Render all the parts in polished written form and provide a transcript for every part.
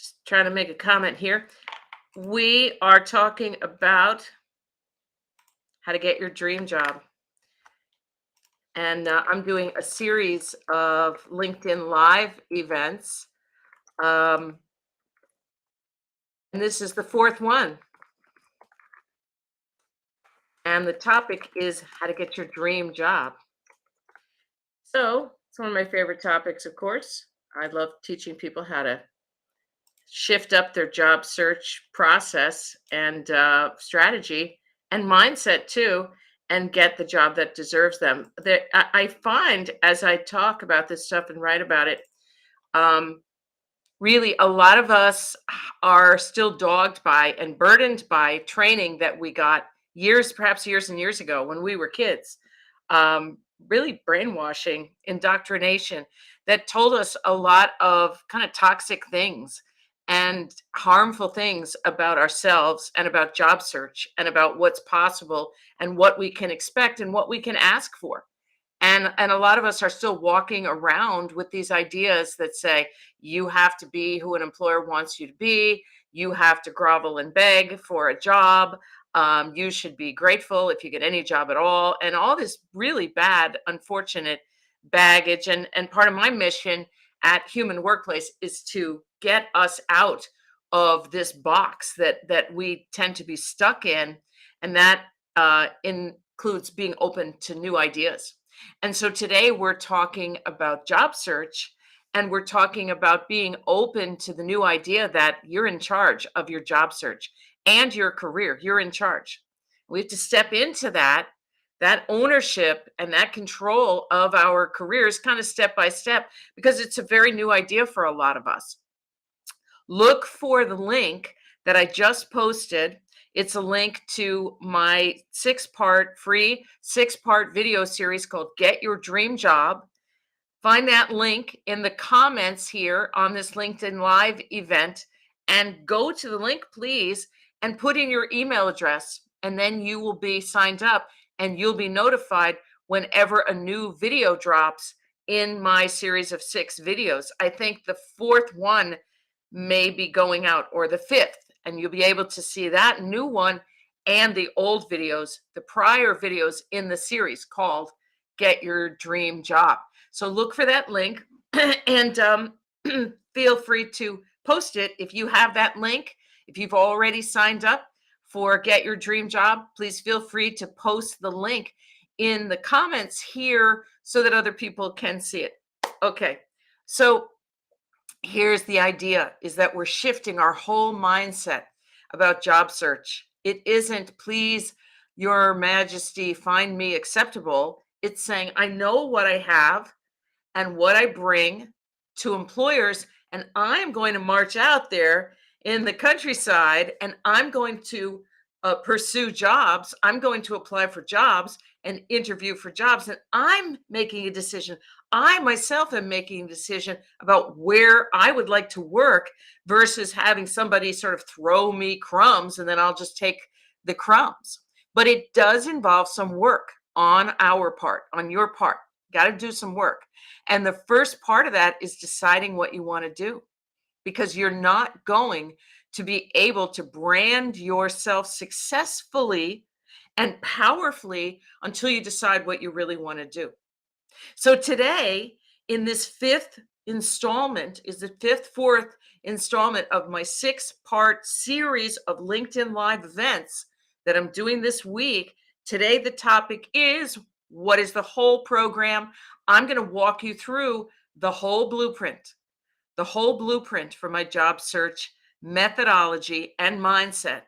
Just trying to make a comment here. We are talking about how to get your dream job. And I'm doing a series of LinkedIn Live events. Um, and this is the fourth one. And the topic is how to get your dream job. So it's one of my favorite topics, of course. I love teaching people how to shift up their job search process and strategy and mindset too, and get the job that deserves them. I find as I talk about this stuff and write about it, um, really a lot of us are still dogged by and burdened by training that we got years, perhaps years and years ago when we were kids. Really brainwashing, indoctrination that told us a lot of kind of toxic things and harmful things about ourselves and about job search and about what's possible and what we can expect and what we can ask for. And a lot of us are still walking around with these ideas that say you have to be who an employer wants you to be, you have to grovel and beg for a job, you should be grateful if you get any job at all, and all this really bad, unfortunate baggage. And part of my mission at Human Workplace is to get us out of this box that we tend to be stuck in, and that includes being open to new ideas. And so today we're talking about job search, and we're talking about being open to the new idea that you're in charge of your job search and your career. You're in charge. We have to step into that ownership and that control of our careers kind of step by step, because it's a very new idea for a lot of us. Look for the link that I just posted. It's a link to my free six-part video series called Get Your Dream Job. Find that link in the comments here on this LinkedIn Live event and go to the link, please, and put in your email address. And then you will be signed up and you'll be notified whenever a new video drops in my series of 6 videos. I think the fourth one may be going out, or the fifth, and you'll be able to see that new one and the old videos, the prior videos in the series called Get Your Dream Job. So look for that link and feel free to post it if you have that link. If you've already signed up for Get Your Dream Job, please feel free to post the link in the comments here so that other people can see it. Okay, so here's the idea, is that we're shifting our whole mindset about job search. It isn't, please, your majesty, find me acceptable. It's saying, I know what I have and what I bring to employers, and I'm going to march out there in the countryside and I'm going to pursue jobs. I'm going to apply for jobs and interview for jobs, and I'm making a decision. I myself am making a decision about where I would like to work versus having somebody sort of throw me crumbs and then I'll just take the crumbs. But it does involve some work on our part, on your part. Got to do some work. And the first part of that is deciding what you want to do, because you're not going to be able to brand yourself successfully and powerfully until you decide what you really want to do. So today, in this fifth installment, is the fourth installment of my 6-part series of LinkedIn Live events that I'm doing this week. Today, the topic is, what is the whole program? I'm going to walk you through the whole blueprint for my job search methodology and mindset,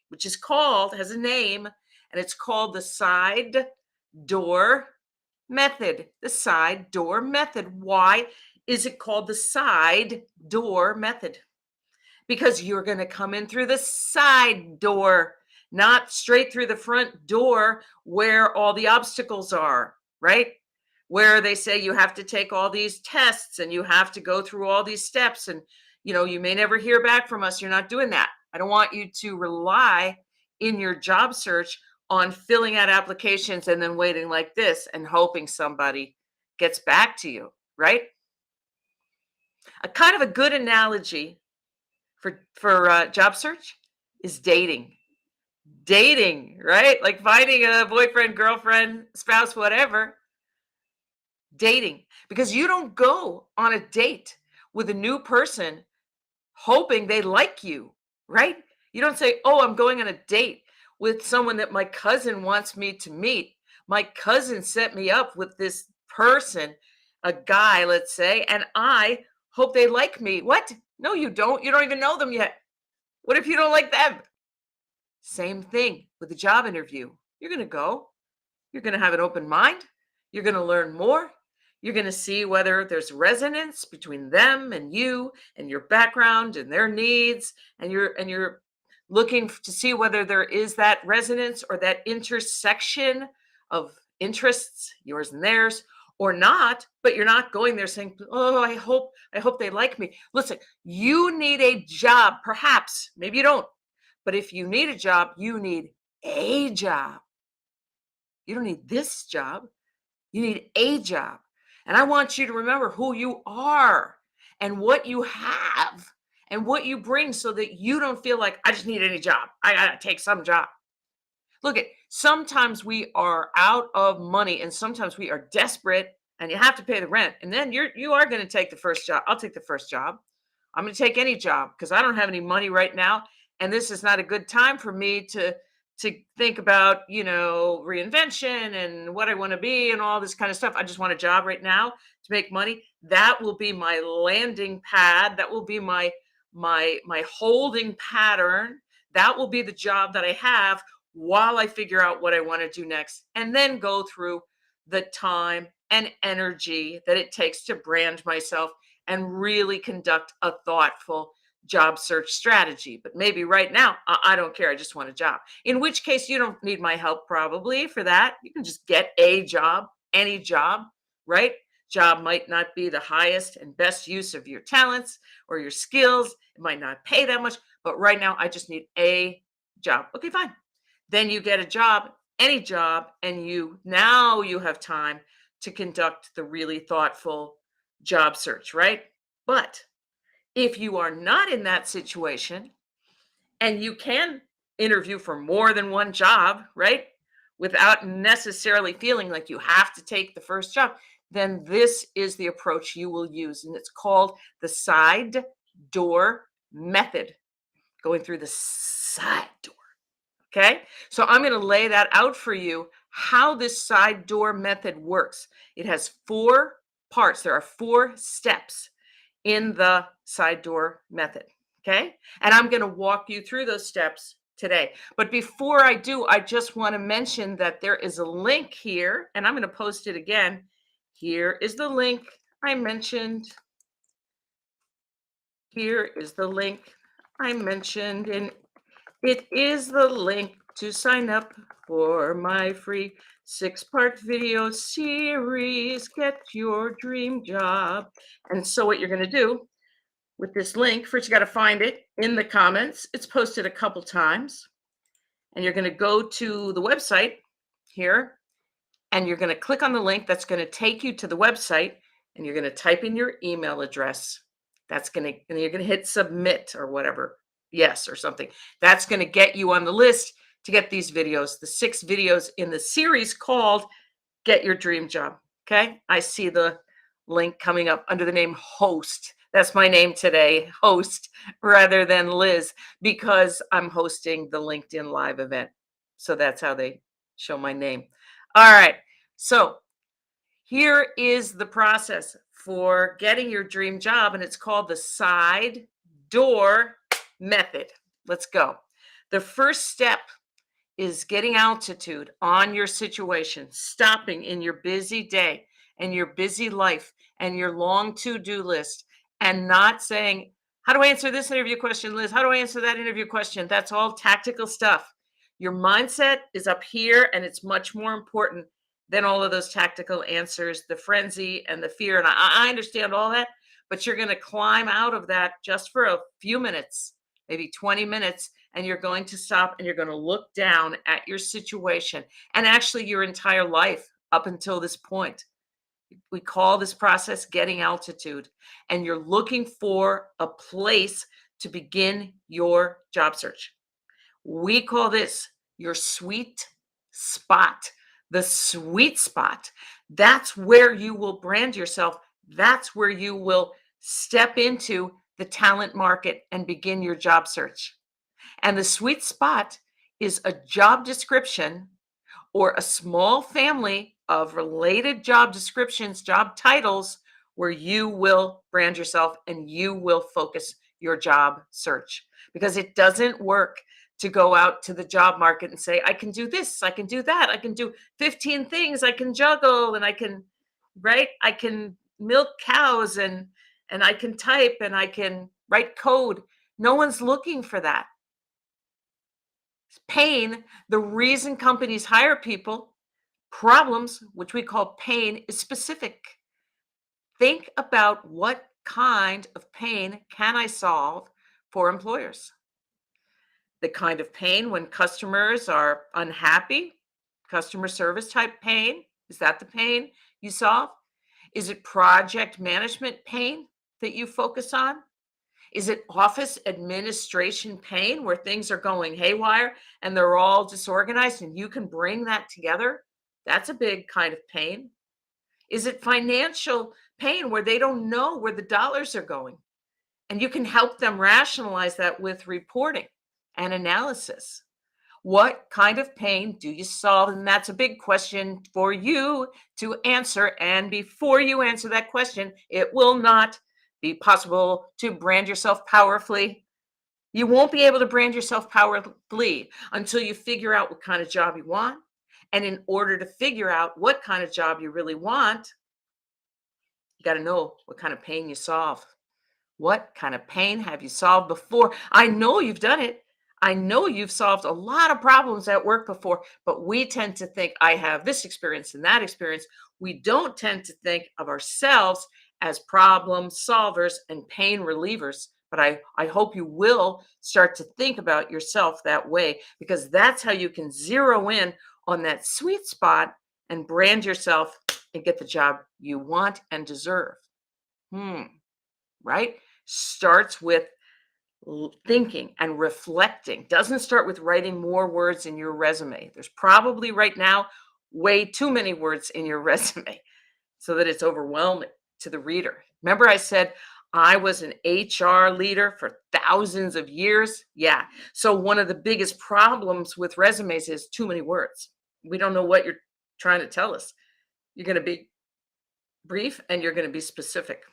which has a name, and it's called the side door method. The side door method. Why is it called the side door method? Because you're going to come in through the side door, not straight through the front door where all the obstacles are, right? Where they say you have to take all these tests and you have to go through all these steps, and you may never hear back from us. You're not doing that. I don't want you to rely in your job search on filling out applications and then waiting like this and hoping somebody gets back to you, right? A kind of a good analogy for job search is dating. Dating, right? Like finding a boyfriend, girlfriend, spouse, whatever, dating. Because you don't go on a date with a new person hoping they like you, right? You don't say, "Oh, I'm going on a date with someone that my cousin wants me to meet. My cousin set me up with this person, a guy, let's say, and I hope they like me." What? No, you don't. You don't even know them yet. What if you don't like them? Same thing with a job interview. You're going to go. You're going to have an open mind. You're going to learn more. You're going to see whether there's resonance between them and you and your background and their needs, and you're looking to see whether there is that resonance or that intersection of interests, yours and theirs, or not. But you're not going there saying, "Oh, I hope they like me." Listen, you need a job, perhaps, maybe you don't, but if you need a job, you need a job. You don't need this job. You need a job. And I want you to remember who you are and what you have and what you bring so that you don't feel like I just need any job. I got to take some job. Look at sometimes we are out of money and sometimes we are desperate and you have to pay the rent. And then you are going to take the first job. I'll take the first job. I'm going to take any job because I don't have any money right now and this is not a good time for me to think about, reinvention and what I want to be and all this kind of stuff. I just want a job right now to make money. That will be my landing pad. That will be my holding pattern. That will be the job that I have while I figure out what I want to do next and then go through the time and energy that it takes to brand myself and really conduct a thoughtful job search strategy. But maybe right now, I don't care. I just want a job. In which case, you don't need my help probably for that. You can just get a job, any job, right? Job might not be the highest and best use of your talents or your skills. It might not pay that much, but right now, I just need a job. Okay, fine. Then you get a job, any job, and you have time to conduct the really thoughtful job search, right? But if you are not in that situation and you can interview for more than one job, right? Without necessarily feeling like you have to take the first job, then this is the approach you will use. And it's called the side door method, going through the side door. Okay. So I'm going to lay that out for you how this side door method works. It has 4 parts, there are 4 steps in the side door method. Okay. And I'm going to walk you through those steps today. But before I do, I just want to mention that there is a link here, and I'm going to post it again. Here is the link I mentioned. Here is the link I mentioned, and it is the link to sign up for my free 6-part video series, Get Your Dream Job. And so what you're going to do with this link, first you got to find it in the comments. It's posted a couple times. And you're going to go to the website here, and you're going to click on the link that's going to take you to the website, and you're going to type in your email address. And you're going to hit submit or whatever, yes or something. That's going to get you on the list to get these videos, the 6 videos in the series called Get Your Dream Job. Okay. I see the link coming up under the name host. That's my name today, host, rather than Liz, because I'm hosting the LinkedIn Live event. So that's how they show my name. All right. So here is the process for getting your dream job, and it's called the side door method. Let's go. The first step is getting altitude on your situation, stopping in your busy day and your busy life and your long to-do list, and not saying, how do I answer this interview question, Liz? How do I answer that interview question? That's all tactical stuff. Your mindset is up here, and it's much more important than all of those tactical answers, the frenzy and the fear. And I understand all that, but you're going to climb out of that just for a few minutes, maybe 20 minutes, and you're going to stop and you're going to look down at your situation and actually your entire life up until this point. We call this process getting altitude, and you're looking for a place to begin your job search. We call this your sweet spot, the sweet spot. That's where you will brand yourself. That's where you will step into the talent market and begin your job search. And the sweet spot is a job description or a small family of related job descriptions, job titles, where you will brand yourself and you will focus your job search. Because it doesn't work to go out to the job market and say, I can do this, I can do that, I can do 15 things, I can juggle, and I can, right? I can milk cows and I can type and I can write code. No one's looking for that. Pain, the reason companies hire people, problems, which we call pain, is specific. Think about what kind of pain can I solve for employers? The kind of pain when customers are unhappy, customer service type pain, is that the pain you solve? Is it project management pain that you focus on? Is it office administration pain where things are going haywire and they're all disorganized and you can bring that together? That's a big kind of pain. Is it financial pain where they don't know where the dollars are going and you can help them rationalize that with reporting and analysis? What kind of pain do you solve? And that's a big question for you to answer. And before you answer that question, it will not be possible to brand yourself powerfully. You won't be able to brand yourself powerfully until you figure out what kind of job you want. And in order to figure out what kind of job you really want, you got to know what kind of pain you solve. What kind of pain have you solved before? I know you've done it. I know you've solved a lot of problems at work before, but we tend to think, I have this experience and that experience. We don't tend to think of ourselves as problem solvers and pain relievers. But I hope you will start to think about yourself that way, because that's how you can zero in on that sweet spot and brand yourself and get the job you want and deserve. Right? Starts with thinking and reflecting. Doesn't start with writing more words in your resume. There's probably right now way too many words in your resume so that it's overwhelming to the reader. Remember, I said I was an HR leader for thousands of years? Yeah. So, one of the biggest problems with resumes is too many words. We don't know what you're trying to tell us. You're going to be brief and you're going to be specific.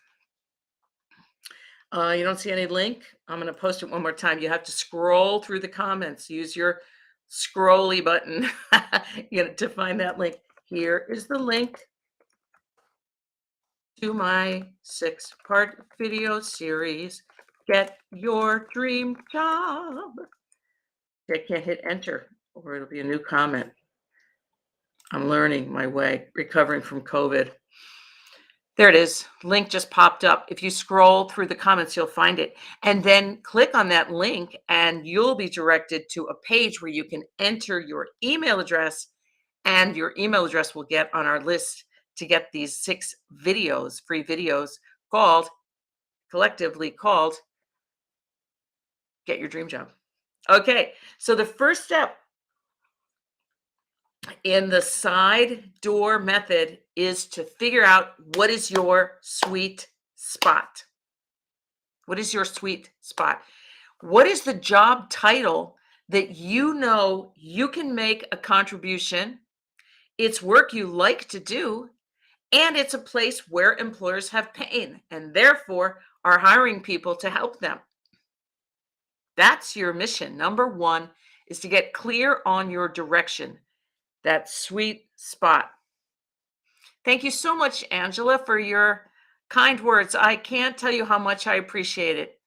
You don't see any link? I'm going to post it one more time. You have to scroll through the comments. Use your scrolly button to find that link. Here is the link to my 6-part video series, Get Your Dream Job. I can't hit enter or it'll be a new comment. I'm learning my way, recovering from COVID. There it is. Link just popped up. If you scroll through the comments, you'll find it. And then click on that link and you'll be directed to a page where you can enter your email address, and your email address will get on our list to get these 6 videos, free videos collectively called Get Your Dream Job. Okay, so the first step in the side door method is to figure out what is your sweet spot. What is your sweet spot? What is the job title that you know you can make a contribution? It's work you like to do, and it's a place where employers have pain and therefore are hiring people to help them. That's your mission. Number 1 is to get clear on your direction. That sweet spot. Thank you so much, Angela, for your kind words. I can't tell you how much I appreciate it.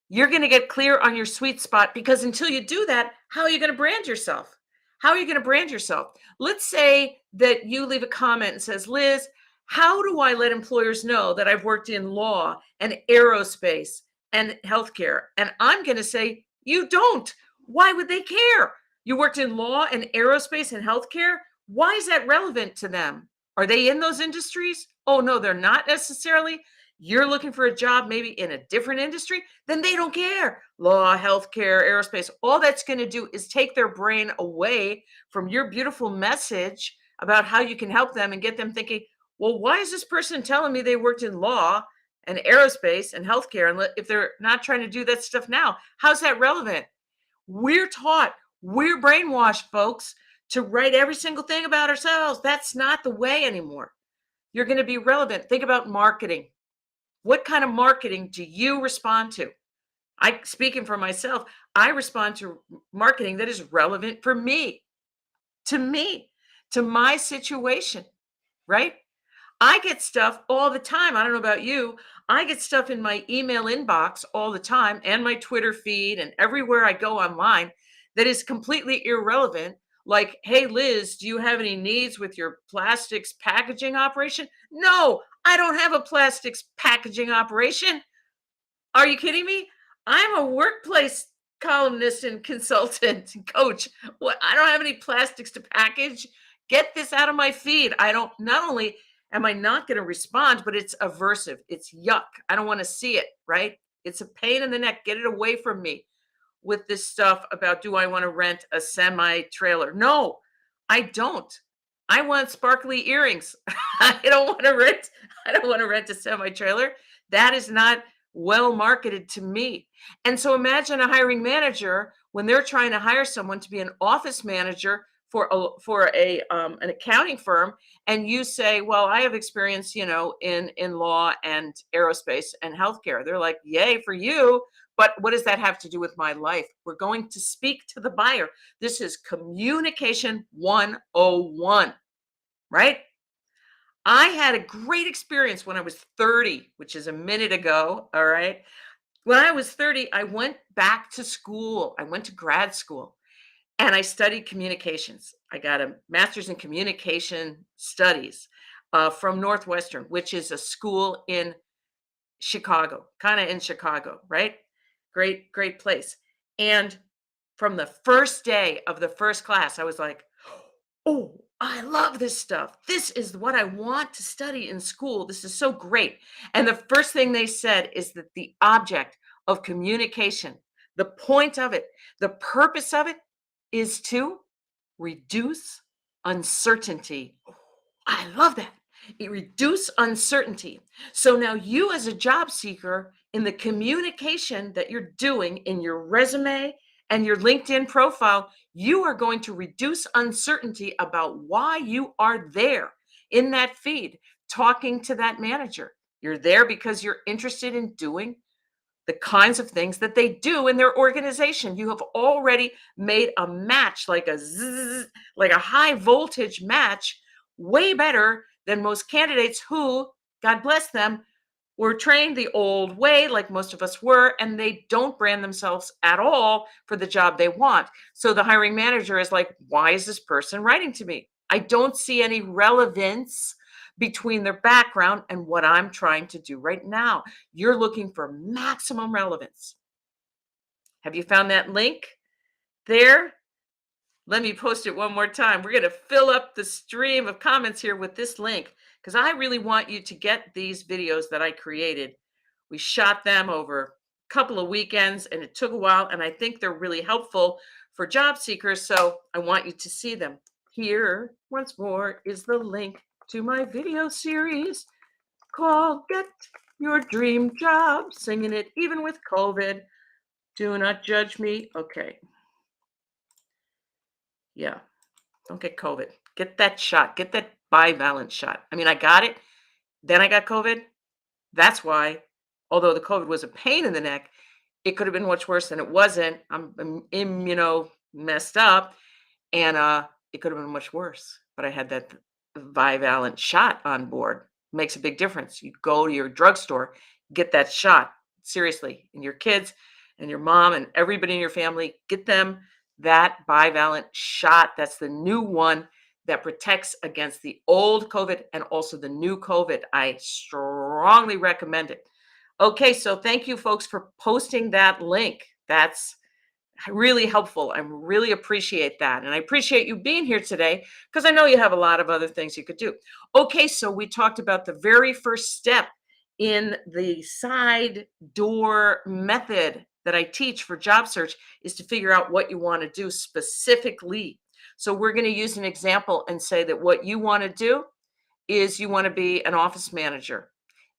You're going to get clear on your sweet spot, because until you do that, how are you going to brand yourself? How are you going to brand yourself? Let's say that you leave a comment and says, Liz, how do I let employers know that I've worked in law and aerospace and healthcare? And I'm going to say, you don't. Why would they care? You worked in law and aerospace and healthcare? Why is that relevant to them? Are they in those industries? Oh, no, they're not necessarily. You're looking for a job maybe in a different industry, then they don't care. Law, healthcare, aerospace, all that's going to do is take their brain away from your beautiful message about how you can help them and get them thinking, well, why is this person telling me they worked in law and aerospace and healthcare? And if they're not trying to do that stuff now, how's that relevant? We're taught, we're brainwashed, folks, to write every single thing about ourselves. That's not the way anymore. You're going to be relevant. Think about marketing. What kind of marketing do you respond to? Speaking for myself, I respond to marketing that is relevant for me, to my situation, right? I get stuff all the time. I don't know about you. I get stuff in my email inbox all the time and my Twitter feed and everywhere I go online that is completely irrelevant. Like, hey, Liz, do you have any needs with your plastics packaging operation? No, I don't have a plastics packaging operation. Are you kidding me? I'm a workplace columnist and consultant and coach. What? I don't have any plastics to package. Get this out of my feed. I don't, not only am I not going to respond, but it's aversive. It's yuck. I don't want to see it, right? It's a pain in the neck. Get it away from me with this stuff about, do I want to rent a semi trailer? No, I don't. I want sparkly earrings. I don't want to rent a semi trailer. That is not well marketed to me. And so imagine a hiring manager when they're trying to hire someone to be an office manager for a an accounting firm, and you say, well, I have experience, in law and aerospace and healthcare. They're like, yay for you, but what does that have to do with my life? We're going to speak to the buyer. This is communication 101, right? I had a great experience when I was 30, which is a minute ago. All right. When I was 30, I went back to school. I went to grad school and I studied communications. I got a master's in communication studies from Northwestern, which is a school in Chicago, kind of in Chicago, right? Great, great place. And from the first day of the first class, I was like, oh, I love this stuff. This is what I want to study in school. This is so great. And the first thing they said is that the object of communication, the point of it, the purpose of it is to reduce uncertainty. I love that. It reduce uncertainty. So now you as a job seeker in the communication that you're doing in your resume and your LinkedIn profile, you are going to reduce uncertainty about why you are there in that feed talking to that manager. You're there because you're interested in doing the kinds of things that they do in their organization. You have already made a match, like a zzz, like a high voltage match, way better than most candidates who, God bless them, were trained the old way, like most of us were, and they don't brand themselves at all for the job they want. So the hiring manager is like, why is this person writing to me? I don't see any relevance between their background and what I'm trying to do right now. You're looking for maximum relevance. Have you found that link there? Let me post it one more time. We're going to fill up the stream of comments here with this link because I really want you to get these videos that I created. We shot them over a couple of weekends and it took a while, and I think they're really helpful for job seekers. So I want you to see them. Here, once more, is the link to my video series called Get Your Dream Job, singing it even with COVID. Do not judge me. Okay. Yeah. Don't get COVID. Get that shot. Get that bivalent shot. I mean, I got it. Then I got COVID. That's why, although the COVID was a pain in the neck, it could have been much worse than it wasn't. I'm immuno messed up, and it could have been much worse. But I had that bivalent shot on board. Makes a big difference. You go to your drugstore, get that shot. Seriously, and your kids and your mom and everybody in your family, get them that bivalent shot. That's the new one that protects against the old COVID and also the new COVID. I strongly recommend it. Okay, so thank you folks for posting that link. That's really helpful. I really appreciate that. And I appreciate you being here today because I know you have a lot of other things you could do. Okay, so we talked about the very first step in the side door method that I teach for job search is to figure out what you want to do specifically. So we're going to use an example and say that what you want to do is you want to be an office manager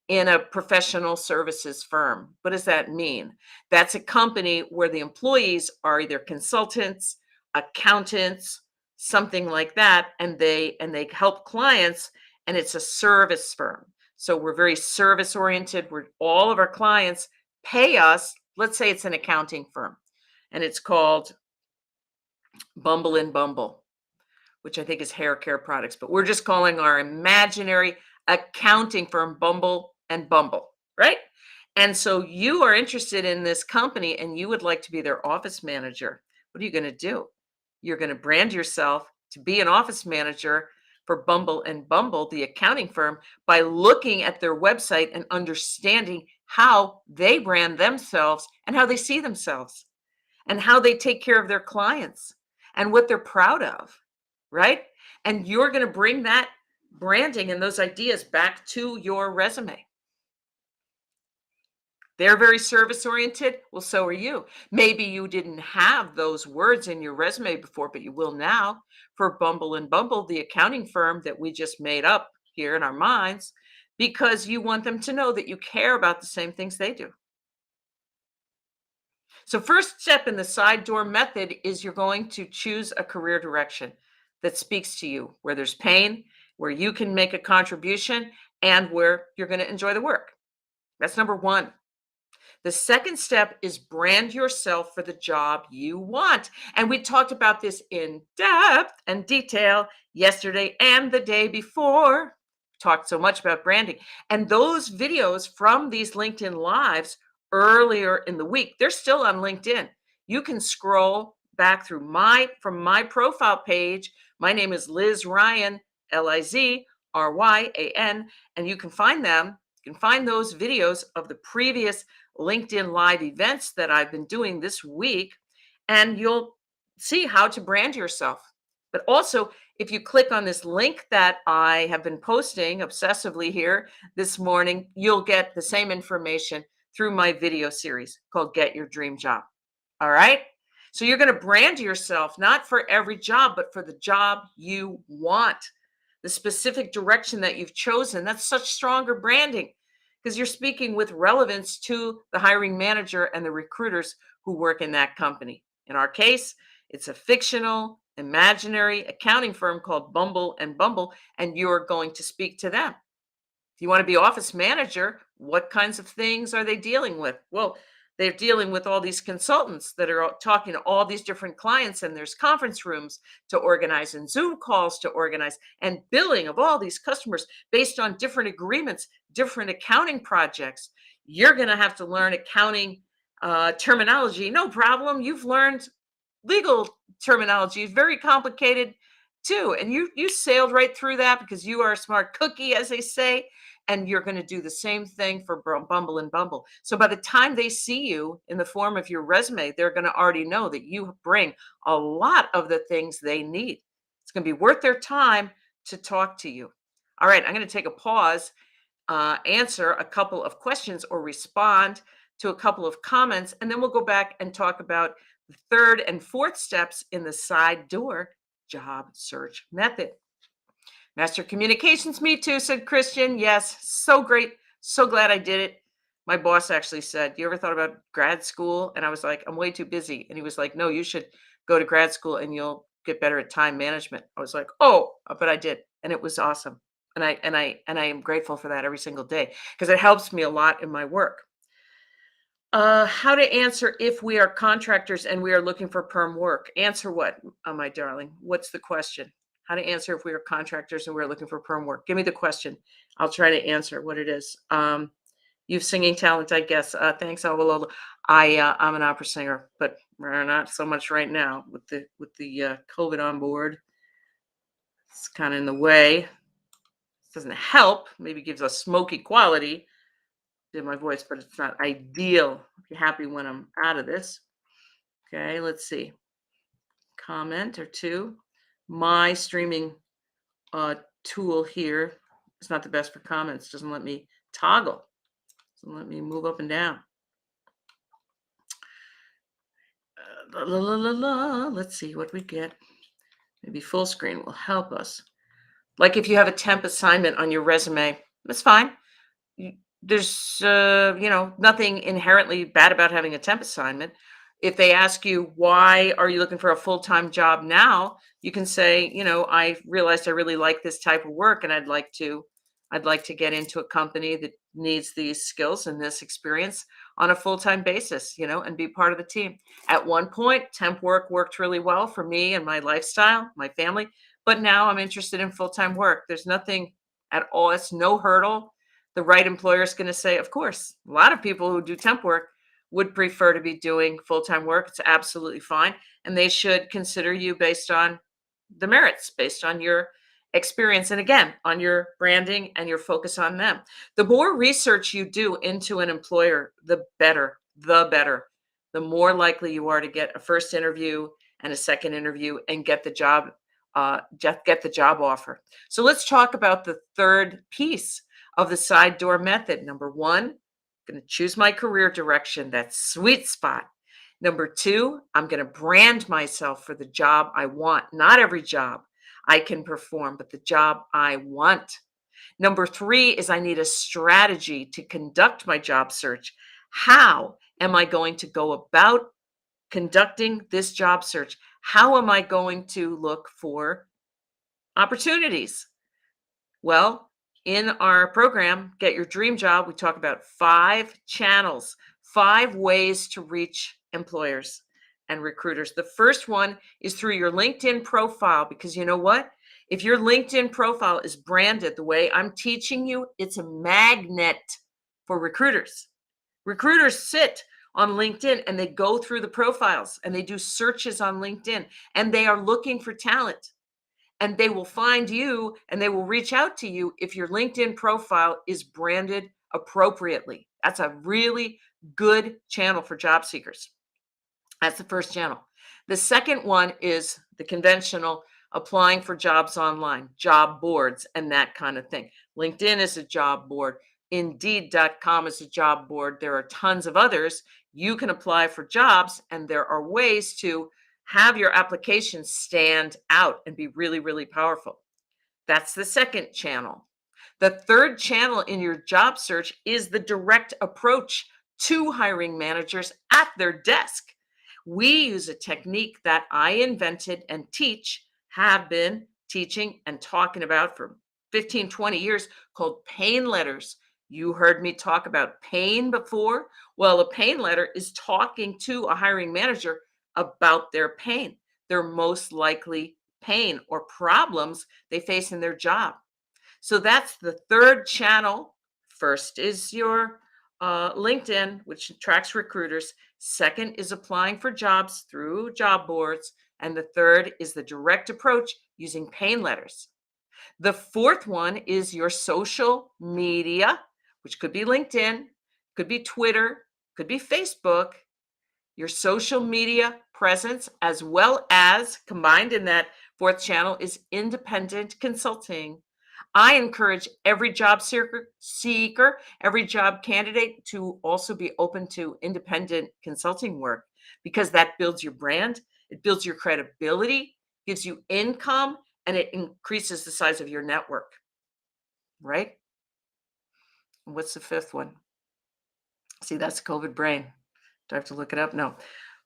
in a professional services firm. What does that mean? That's a company where the employees are either consultants, accountants, something like that, and they help clients, and it's a service firm. So we're very service oriented. Where all of our clients pay us. Let's say it's an accounting firm, and it's called Bumble and Bumble, which I think is hair care products, but we're just calling our imaginary accounting firm Bumble and Bumble, right? And so you are interested in this company and you would like to be their office manager. What are you going to do? You're going to brand yourself to be an office manager for Bumble and Bumble, the accounting firm, by looking at their website and understanding how they brand themselves and how they see themselves and how they take care of their clients and what they're proud of, right? And you're going to bring that branding and those ideas back to your resume. They're very service oriented. Well, so are you. Maybe you didn't have those words in your resume before, but you will now for Bumble and Bumble, the accounting firm that we just made up here in our minds, because you want them to know that you care about the same things they do. So, first step in the side door method is you're going to choose a career direction that speaks to you, where there's pain, where you can make a contribution, and where you're going to enjoy the work. That's number one. The second step is brand yourself for the job you want. And we talked about this in depth and detail yesterday and the day before. Talked so much about branding. And those videos from these LinkedIn Lives earlier in the week, they're still on LinkedIn. You can scroll back through from my profile page. My name is Liz Ryan, Lizryan, and you can find them. You can find those videos of the previous LinkedIn Live events that I've been doing this week, and you'll see how to brand yourself. But also, if you click on this link that I have been posting obsessively here this morning, you'll get the same information through my video series called Get Your Dream Job. All right? So you're going to brand yourself not for every job, but for the job you want, the specific direction that you've chosen. That's such stronger branding because you're speaking with relevance to the hiring manager and the recruiters who work in that company. In our case, it's a fictional, imaginary accounting firm called Bumble and Bumble, and you're going to speak to them. If you want to be office manager, what kinds of things are they dealing with? Well, they're dealing with all these consultants that are talking to all these different clients, and there's conference rooms to organize and Zoom calls to organize and billing of all these customers based on different agreements, different accounting projects. You're going to have to learn accounting terminology. No problem. You've learned legal terminology. It's very complicated too. And you sailed right through that because you are a smart cookie, as they say, and you're going to do the same thing for Bumble and Bumble. So by the time they see you in the form of your resume, they're going to already know that you bring a lot of the things they need. It's going to be worth their time to talk to you. All right, I'm going to take a pause, answer a couple of questions or respond to a couple of comments, and then we'll go back and talk about the third and fourth steps in the side door job search method. Master Communications, me too, said Christian. Yes, so great. So glad I did it. My boss actually said, you ever thought about grad school? And I was like, I'm way too busy. And he was like, no, you should go to grad school and you'll get better at time management. I was like, oh, but I did. And it was awesome. And I am grateful for that every single day because it helps me a lot in my work. How to answer if we are contractors and we are looking for perm work. Answer what, my darling? What's the question? How to answer if we are contractors and we're looking for perm work. Give me the question. I'll try to answer what it is. You've singing talent, I guess. Thanks, Awolola. I'm an opera singer, but we're not so much right now with the COVID on board. It's kind of in the way. It doesn't help. Maybe gives a smoky quality in my voice, but it's not ideal. I'll be happy when I'm out of this. Okay, let's see. Comment or two. My streaming tool here is not the best for comments. Doesn't let me toggle. So let me move up and down. La, la, la, la, la. Let's see what we get. Maybe full screen will help us. Like if you have a temp assignment on your resume, that's fine. There's nothing inherently bad about having a temp assignment. If they ask you why are you looking for a full-time job now, you can say, I realized I really like this type of work and I'd like to get into a company that needs these skills and this experience on a full-time basis, and be part of the team. At one point, temp work worked really well for me and my lifestyle, my family, but now I'm interested in full-time work. There's nothing at all, it's no hurdle. The right employer is going to say, of course, a lot of people who do temp work would prefer to be doing full-time work. It's absolutely fine. And they should consider you based on the merits, based on your experience. And again, on your branding and your focus on them. The more research you do into an employer, the better, the more likely you are to get a first interview and a second interview and get the job, get the job offer. So let's talk about the third piece of the side door method. Number one, I'm going to choose my career direction, that sweet spot. Number two, I'm going to brand myself for the job I want. Not every job I can perform, but the job I want. Number three is I need a strategy to conduct my job search. How am I going to go about conducting this job search? How am I going to look for opportunities? Well, in our program, Get Your Dream Job, we talk about 5 channels, 5 ways to reach employers and recruiters. The first one is through your LinkedIn profile, because you know what? If your LinkedIn profile is branded the way I'm teaching you, it's a magnet for recruiters. Recruiters sit on LinkedIn and they go through the profiles and they do searches on LinkedIn and they are looking for talent, and they will find you and they will reach out to you if your LinkedIn profile is branded appropriately. That's a really good channel for job seekers. That's the first channel. The second one is the conventional applying for jobs online, job boards, and that kind of thing. LinkedIn is a job board. Indeed.com is a job board. There are tons of others. You can apply for jobs, and there are ways to have your application stand out and be really, really powerful. That's the second channel. The third channel in your job search is the direct approach to hiring managers at their desk. We use a technique that I invented and have been teaching and talking about for 15, 20 years, called pain letters. You heard me talk about pain before. Well, a pain letter is talking to a hiring manager about their pain, their most likely pain or problems they face in their job. So that's the third channel. First is your LinkedIn, which attracts recruiters. Second is applying for jobs through job boards. And the third is the direct approach using pain letters. The fourth one is your social media, which could be LinkedIn, could be Twitter, could be Facebook, your social media presence, as well as combined in that fourth channel is independent consulting. I encourage every job seeker, every job candidate to also be open to independent consulting work, because that builds your brand, it builds your credibility, gives you income, and it increases the size of your network, right? And what's the fifth one? See, that's COVID brain. Do I have to look it up? No.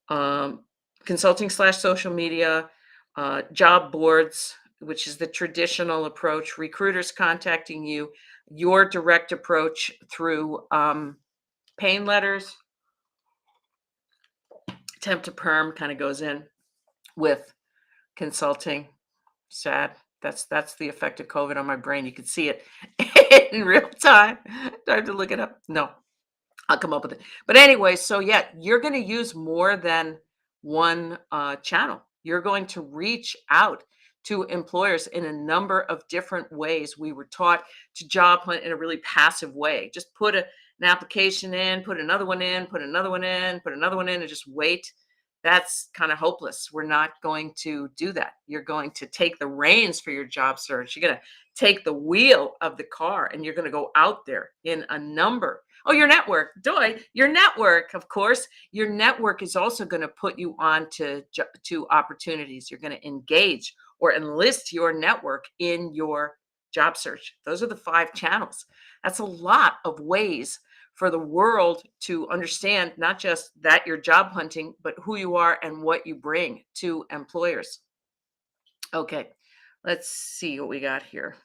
Um, Consulting slash social media, job boards, which is the traditional approach, recruiters contacting you, your direct approach through pain letters, temp to perm kind of goes in with consulting. Sad. That's the effect of COVID on my brain. You can see it in real time. Do I have to look it up? No. I'll come up with it. But anyway, so yeah, you're going to use more than one channel. You're going to reach out to employers in a number of different ways. We were taught to job hunt in a really passive way. Just put an application in, put another one in, put another one in, put another one in, and just wait. That's kind of hopeless. We're not going to do that. You're going to take the reins for your job search. You're going to take the wheel of the car and you're going to go out there in a number Oh, your network. Doy, your network, of course. Your network is also going to put you on to opportunities. You're going to engage or enlist your network in your job search. Those are the 5 channels. That's a lot of ways for the world to understand not just that you're job hunting, but who you are and what you bring to employers. Okay, let's see what we got here.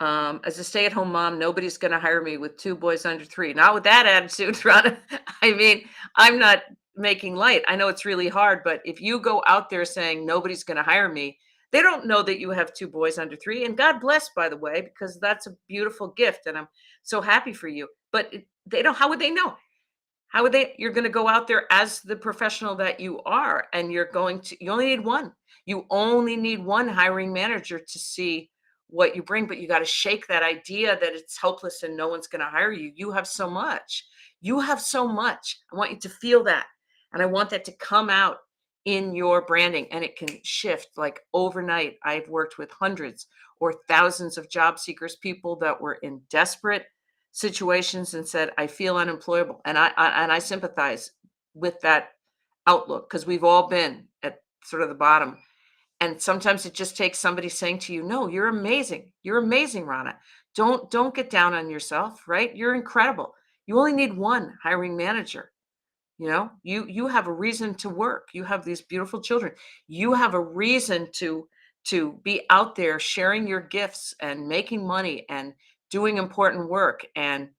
As a stay-at-home mom, nobody's going to hire me with 2 boys under 3. Not with that attitude, Rana. I mean, I'm not making light. I know it's really hard, but if you go out there saying nobody's going to hire me, they don't know that you have 2 boys under 3. And God bless, by the way, because that's a beautiful gift, and I'm so happy for you. But they don't. How would they know? How would they? You're going to go out there as the professional that you are, and you're going to. You only need one. You only need one hiring manager to see what you bring, but you got to shake that idea that it's hopeless and no one's going to hire you. You have so much. You have so much. I want you to feel that. And I want that to come out in your branding, and it can shift like overnight. I've worked with hundreds or thousands of job seekers, people that were in desperate situations and said, I feel unemployable. And I sympathize with that outlook because we've all been at sort of the bottom, and sometimes it just takes somebody saying to you, "No, you're amazing. You're amazing, Rana. Don't get down on yourself, right? You're incredible. You only need one hiring manager. You have a reason to work. You have these beautiful children. You have a reason to be out there sharing your gifts and making money and doing important work, and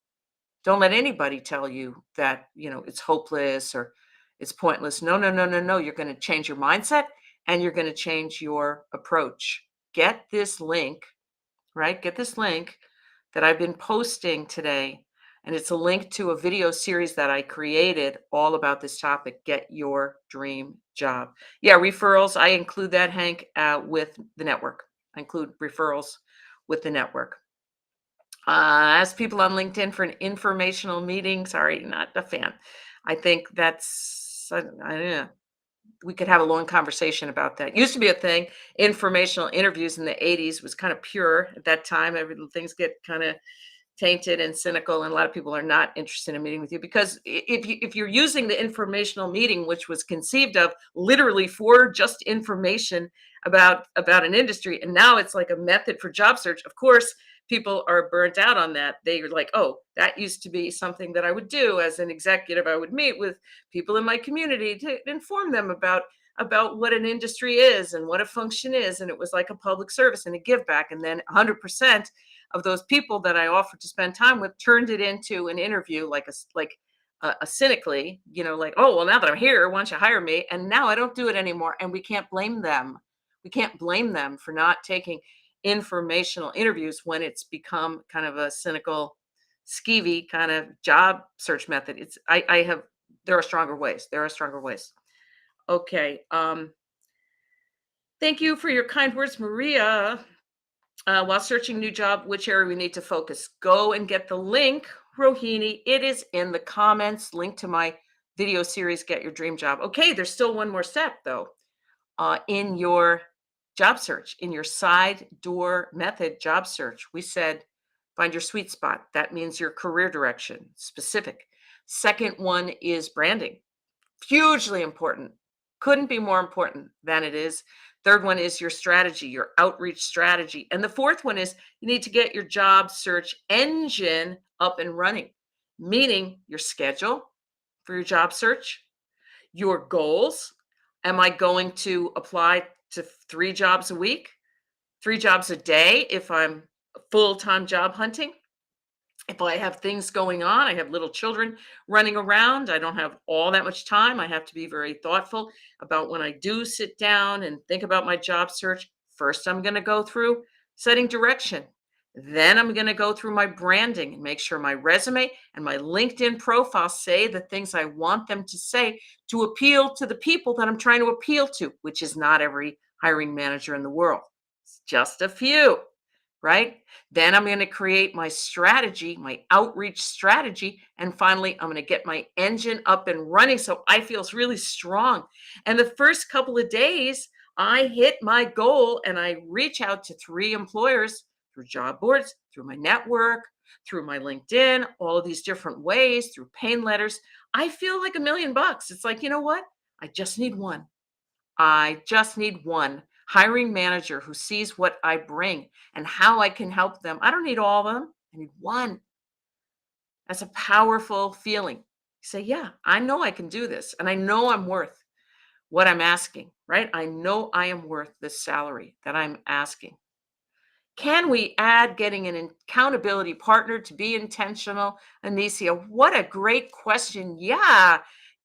don't let anybody tell you that, it's hopeless or it's pointless. No, no, no, no, no. You're going to change your mindset and you're going to change your approach. Get this link, right? Get this link that I've been posting today. And it's a link to a video series that I created all about this topic. Get your dream job. Yeah, referrals. I include that, Hank, with the network. I include referrals with the network. Ask people on LinkedIn for an informational meeting. Sorry, not a fan. I think I don't know. We could have a long conversation about that. Used to be a thing. Informational interviews in the 80s was kind of pure at that time. Things get kind of tainted and cynical, and a lot of people are not interested in meeting with you because if you're using the informational meeting, which was conceived of literally for just information about an industry, and now it's like a method for job search, of course people are burnt out on that. They're like, oh, that used to be something that I would do as an executive. I would meet with people in my community to inform them about what an industry is and what a function is, and it was like a public service and a give back. And then 100% of those people that I offered to spend time with turned it into an interview, like a cynically, like, oh, well, now that I'm here, why don't you hire me? And now I don't do it anymore, and we can't blame them. We can't blame them for not taking informational interviews when it's become kind of a cynical, skeevy kind of job search method. There are stronger ways. There are stronger ways. Okay. Thank you for your kind words, Maria. While searching new job, which area we need to focus? Go and get the link, Rohini. It is in the comments. Link to my video series, Get Your Dream Job. Okay, there's still one more step though. In your job search, in your side door method job search, we said find your sweet spot. That means your career direction, specific. Second one is branding. Hugely important. Couldn't be more important than it is. Third one is your strategy, your outreach strategy. And the fourth one is you need to get your job search engine up and running, meaning your schedule for your job search, your goals. Am I going to apply to 3 jobs a week, 3 jobs a day if I'm full-time job hunting? If I have things going on, I have little children running around, I don't have all that much time. I have to be very thoughtful about when I do sit down and think about my job search. First, I'm going to go through setting direction. Then I'm going to go through my branding and make sure my resume and my LinkedIn profile say the things I want them to say to appeal to the people that I'm trying to appeal to, which is not every hiring manager in the world. It's just a few, right? Then I'm going to create my strategy, my outreach strategy. And finally, I'm going to get my engine up and running so I feel really strong. And the first couple of days, I hit my goal and I reach out to 3 employers through job boards, through my network, through my LinkedIn, all of these different ways, through pain letters. I feel like $1,000,000. It's like, you know what? I just need one. I just need one hiring manager who sees what I bring and how I can help them. I don't need all of them. I need one. That's a powerful feeling. You say, yeah, I know I can do this. And I know I'm worth what I'm asking, right? I know I am worth this salary that I'm asking. Can we add getting an accountability partner to be intentional? Anicia, what a great question. Yeah,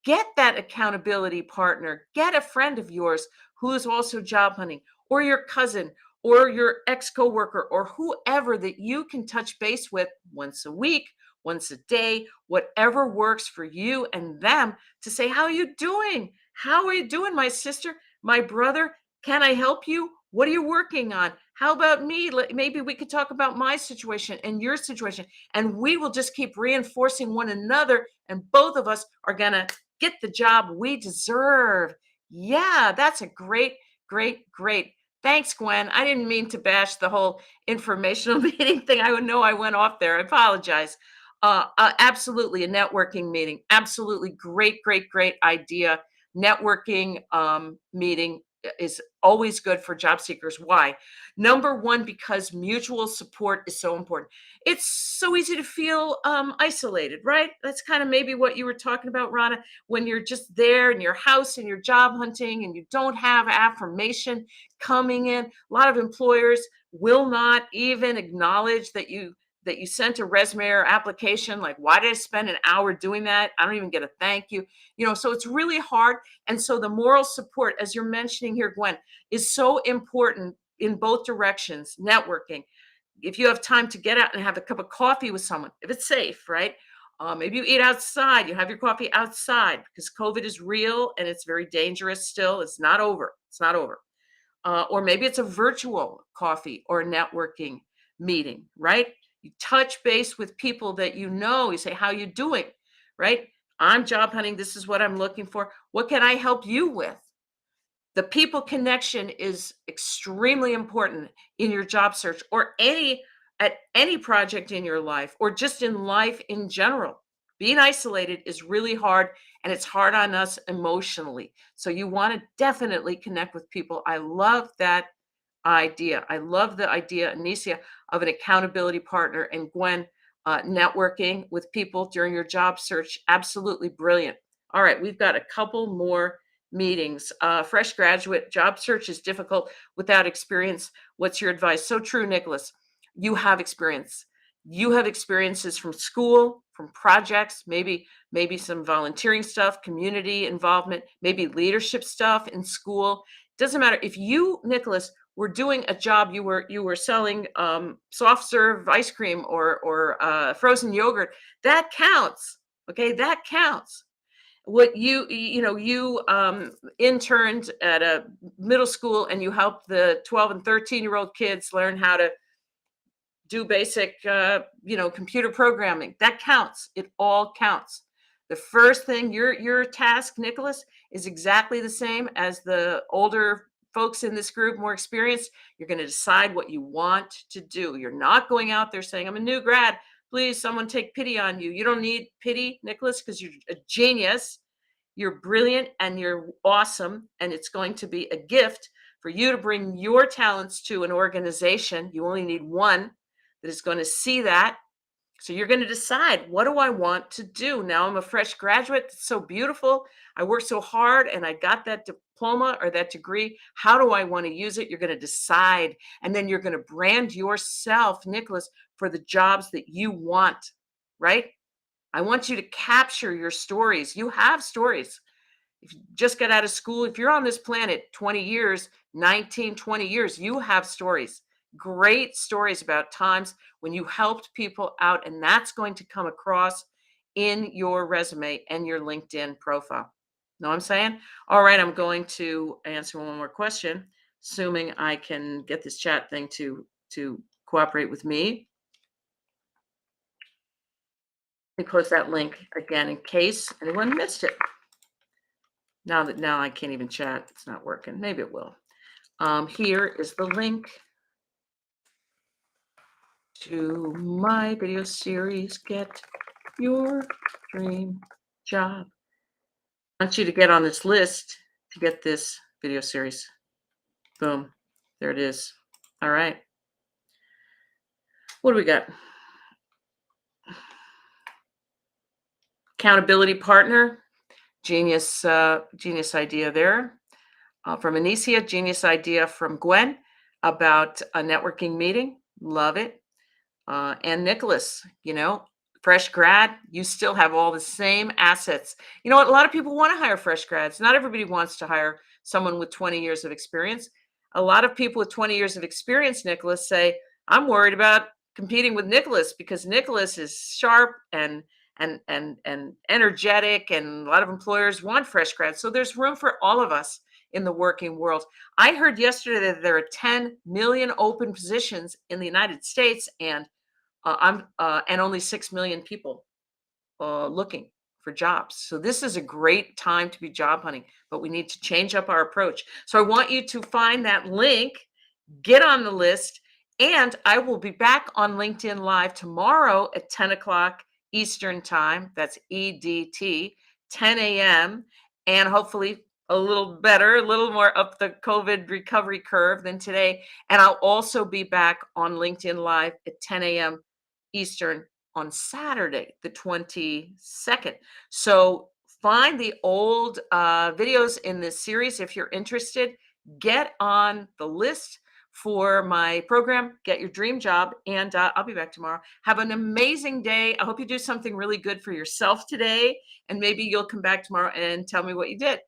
get that accountability partner. Get a friend of yours who is also job hunting, or your cousin, or your ex coworker, or whoever that you can touch base with once a week, once a day, whatever works for you and them to say, how are you doing? How are you doing, my sister, my brother? Can I help you? What are you working on? How about me? Maybe we could talk about my situation and your situation, and we will just keep reinforcing one another, and both of us are going to get the job we deserve. Yeah, that's a great, great, great. Thanks, Gwen. I didn't mean to bash the whole informational meeting thing. I know I went off there. I apologize. Absolutely, a networking meeting. Absolutely great, great, great idea. Networking meeting is always good for job seekers. Why? Number one, because mutual support is so important. It's so easy to feel isolated, right? That's kind of maybe what you were talking about, Rana, when you're just there in your house and you're job hunting and you don't have affirmation coming in. A lot of employers will not even acknowledge that you sent a resume or application. Like, why did I spend an hour doing that? I don't even get a thank you. So it's really hard. And so the moral support, as you're mentioning here, Gwen, is so important in both directions. Networking. If you have time to get out and have a cup of coffee with someone, if it's safe, right? Maybe you eat outside, you have your coffee outside because COVID is real and it's very dangerous still. It's not over. It's not over. Or maybe it's a virtual coffee or networking meeting, right? You touch base with people that you know. You say, how you doing, right? I'm job hunting. This is what I'm looking for. What can I help you with? The people connection is extremely important in your job search or at any project in your life or just in life in general. Being isolated is really hard and it's hard on us emotionally. So you want to definitely connect with people. I love that idea. I love the idea, Anicia, of an accountability partner, and Gwen, networking with people during your job search. Absolutely brilliant. All right, we've got a couple more meetings. Fresh graduate job search is difficult without experience. What's your advice? So true, Nicholas. You have experience. You have experiences from school, from projects, maybe some volunteering stuff, community involvement, maybe leadership stuff in school. Doesn't matter if you, Nicholas, were doing a job. You were selling soft serve ice cream or frozen yogurt. That counts. Okay, that counts. What you interned at a middle school and you helped the 12 and 13-year-old kids learn how to do basic computer programming. That counts. It all counts. The first thing, your task, Nicholas, is exactly the same as the older folks in this group, more experienced. You're going to decide what you want to do. You're not going out there saying, I'm a new grad, please someone take pity on you. You don't need pity, Nicholas, because you're a genius. You're brilliant and you're awesome, and it's going to be a gift for you to bring your talents to an organization. You only need one that is going to see that. So you're going to decide, what do I want to do? Now I'm a fresh graduate. It's so beautiful. I worked so hard and I got that diploma or that degree. How do I want to use it? You're going to decide. And then you're going to brand yourself, Nicholas, for the jobs that you want, right? I want you to capture your stories. You have stories. If you just got out of school, if you're on this planet 20 years, 19, 20 years, you have stories, great stories about times when you helped people out. And that's going to come across in your resume and your LinkedIn profile. Know what I'm saying? All right, I'm going to answer one more question, assuming I can get this chat thing to cooperate with me. Let me close that link again in case anyone missed it. Now I can't even chat. It's not working. Maybe it will. Here is the link. to my video series, Get Your Dream Job. I want you to get on this list to get this video series. Boom. There it is. All right. What do we got? Accountability partner. Genius idea there. From Anicia, genius idea from Gwen about a networking meeting. Love it. And Nicholas, fresh grad, you still have all the same assets. You know what? A lot of people want to hire fresh grads. Not everybody wants to hire someone with 20 years of experience. A lot of people with 20 years of experience, Nicholas, say, I'm worried about competing with Nicholas because Nicholas is sharp and energetic, and a lot of employers want fresh grads. So there's room for all of us in the working world. I heard yesterday that there are 10 million open positions in the United States, and and only 6 million people looking for jobs. So this is a great time to be job hunting, but we need to change up our approach. So I want you to find that link, get on the list, and I will be back on LinkedIn Live tomorrow at 10 o'clock Eastern Time. That's EDT, 10 a.m. And hopefully a little better, a little more up the COVID recovery curve than today. And I'll also be back on LinkedIn Live at 10 a.m. Eastern on Saturday, the 22nd. So find the old videos in this series if you're interested. Get on the list for my program, Get Your Dream Job, and I'll be back tomorrow. Have an amazing day. I hope you do something really good for yourself today, and maybe you'll come back tomorrow and tell me what you did.